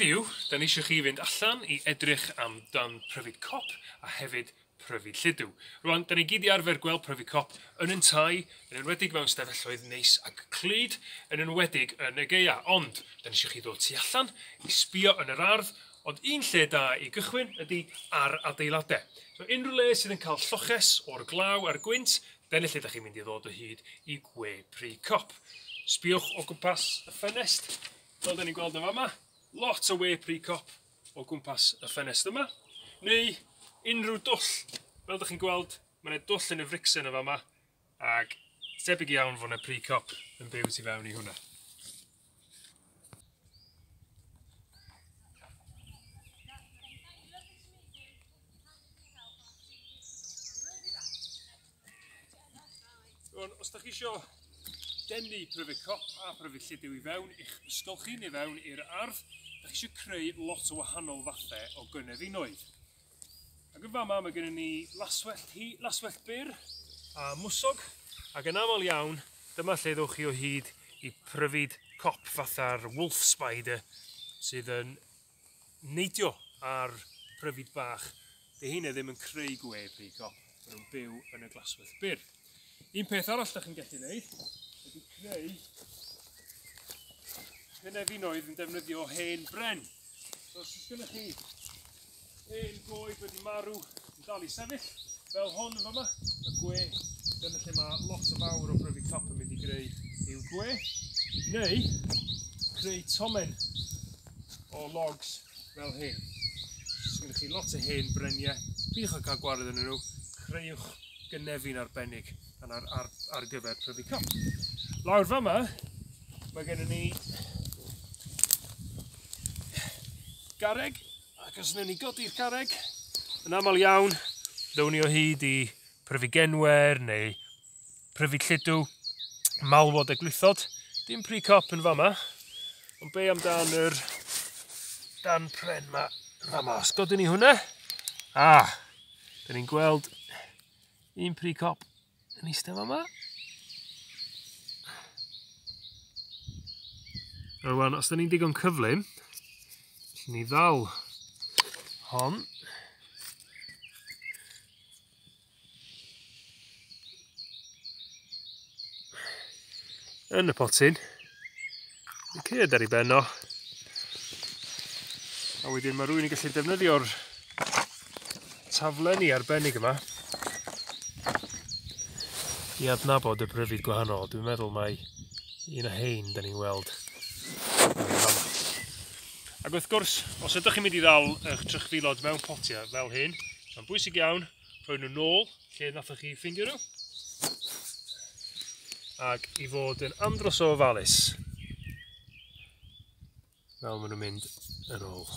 Heddiw, da ni eisiau chi fynd allan I edrych am dan pryfid cop a hefyd pryfid lludw. Rwan, da ni gyd I arfer gweld pryfid cop yn tai, yn enwedig mewn stafelloedd neis ac clyd, yn enwedig yn y geia. Ond, da ni eisiau chi ddod tu allan I sbio yn yr ardd, ond un lle da I gychwyn ydy ar adeiladau. So, unrhyw le sydd yn cael lloches o'r glaw a'r gwynt, dyna lle da chi'n mynd I ddod o hyd I gwe pry cop. Sbiwch o gwmpas y ffenest, fel da ni'n gweld yn fama. Lot o we pry cop o gwmpas y ffenest yma. Neu unrhyw dwll. Fel da chi'n gweld, mae'n dwll yn y fricsen y fama. Ac tebyg iawn fod yna pry cop yn byw tu fewn I hwnna. Os da chi isio denu pryfid cop a pryfid lludw I fewn i'ch ysgol chi neu fewn i'r ardd, da chi eisiau creu lot o wahanol fathau o gynefinoedd. Ac yn fama mae gennym ni laswellt byr a mwsog, ac yn aml iawn, dyma lle ddewch chi o hyd I pryfid cop fatha'r wolf spider sydd yn neidio ar pryfid bach. Dy hynny ddim yn creu gwe pry cop, maen nhw'n byw yn y glaswellt byr. Un peth arall da chi'n gallu gwneud ydy creu gynefinoedd yn defnyddio hen bren. So, os ydych chi hen goed wedi marw yn dal I sefyll, fel hon yn fama, y gwe, dyna lle mae lot o fawr o pryfid cop yn mynd I greu i'w gwe, neu creu tomen o logs fel hyn. Os ydych chi lot o hen breniau, pidwch â cael gwared yn nhw, creuwch gynefin arbennig ar gyfer pryfid cop. Lawr fama, mae gennym ni garreg, ac os wnawn ni godi'r garreg, yn aml iawn, ddawn ni o hyd I pryfid genwer neu pryfid lludw, malwod a glwythod. Dim pry cop yn fama, ond be amdan yr dan pren ma fama. Os godyn ni hwnna, da ni'n gweld un pry cop yn eistedd fama. Rwan, os da ni'n digon cyflym, ni ddal hon. Yn y potyn. Ni'n ceir ar ei ben o. A wedyn mae rhywun yn gallu defnyddio'r taflenni arbennig yma I adnabod y pryfid gwahanol. Dwi'n meddwl mai un o hein da ni'n weld. Ac wrth gwrs, os ydych chi'n mynd I ddal eich trychfilod mewn potiau fel hyn, mae'n bwysig iawn rhoi nhw nôl lle nathoch chi ffindio nhw. Ac I fod yn andros o ofalus fel maen nhw'n mynd yn ôl.